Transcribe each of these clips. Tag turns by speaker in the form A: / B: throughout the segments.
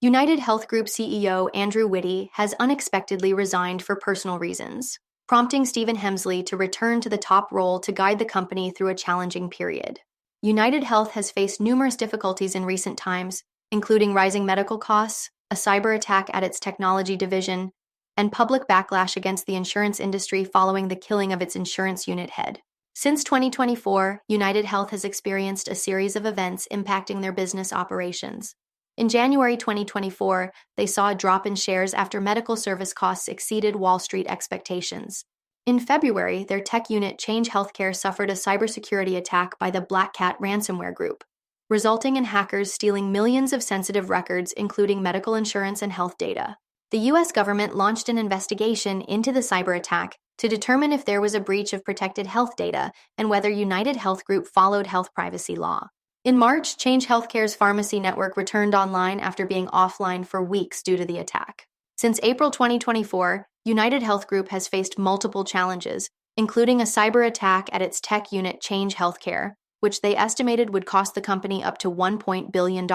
A: UnitedHealth Group CEO Andrew Whitty has unexpectedly resigned for personal reasons, prompting Stephen Hemsley to return to the top role to guide the company through a challenging period. UnitedHealth has faced numerous difficulties in recent times, including rising medical costs, a cyber attack at its technology division, and public backlash against the insurance industry following the killing of its insurance unit head. Since 2024, UnitedHealth has experienced a series of events impacting their business operations. In January 2024, they saw a drop in shares after medical service costs exceeded Wall Street expectations. In February, their tech unit Change Healthcare suffered a cybersecurity attack by the Black Cat ransomware group, resulting in hackers stealing millions of sensitive records, including medical insurance and health data. The U.S. government launched an investigation into the cyber attack to determine if there was a breach of protected health data and whether UnitedHealth Group followed health privacy law. In March, Change Healthcare's pharmacy network returned online after being offline for weeks due to the attack. Since April 2024, UnitedHealth Group has faced multiple challenges, including a cyber attack at its tech unit Change Healthcare, which they estimated would cost the company up to $1 billion.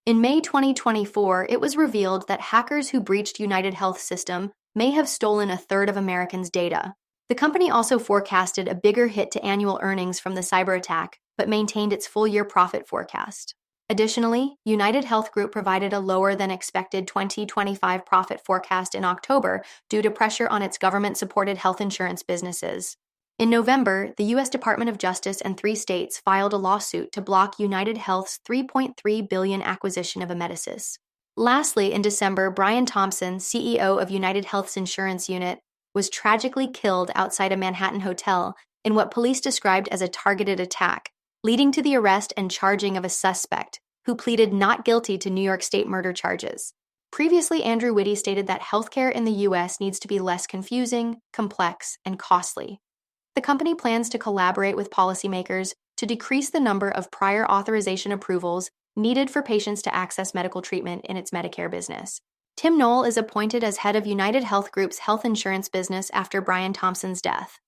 A: In May 2024, it was revealed that hackers who breached UnitedHealth's system may have stolen a third of Americans' data. The company also forecasted a bigger hit to annual earnings from the cyber attack, but maintained its full-year profit forecast. Additionally, UnitedHealth Group provided a lower-than-expected 2025 profit forecast in October due to pressure on its government-supported health insurance businesses. In November, the U.S. Department of Justice and 3 states filed a lawsuit to block UnitedHealth's $3.3 billion acquisition of Amedisys. Lastly, in December, Brian Thompson, CEO of UnitedHealth's insurance unit, was tragically killed outside a Manhattan hotel in what police described as a targeted attack, leading to the arrest and charging of a suspect who pleaded not guilty to New York State murder charges. Previously, Andrew Whitty stated that healthcare in the U.S. needs to be less confusing, complex, and costly. The company plans to collaborate with policymakers to decrease the number of prior authorization approvals needed for patients to access medical treatment in its Medicare business. Tim Knoll is appointed as head of UnitedHealth Group's health insurance business after Brian Thompson's death.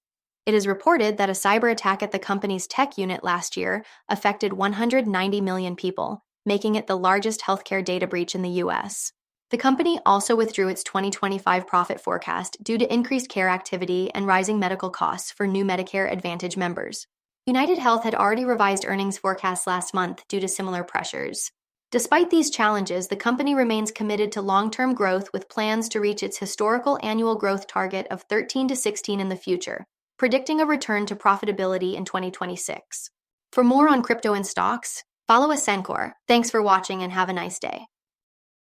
A: It is reported that a cyber attack at the company's tech unit last year affected 190 million people, making it the largest healthcare data breach in the U.S. The company also withdrew its 2025 profit forecast due to increased care activity and rising medical costs for new Medicare Advantage members. UnitedHealth had already revised earnings forecasts last month due to similar pressures. Despite these challenges, the company remains committed to long-term growth with plans to reach its historical annual growth target of 13 to 16 in the future, predicting a return to profitability in 2026. For more on crypto and stocks, follow Ascencore. Thanks for watching and have a nice day.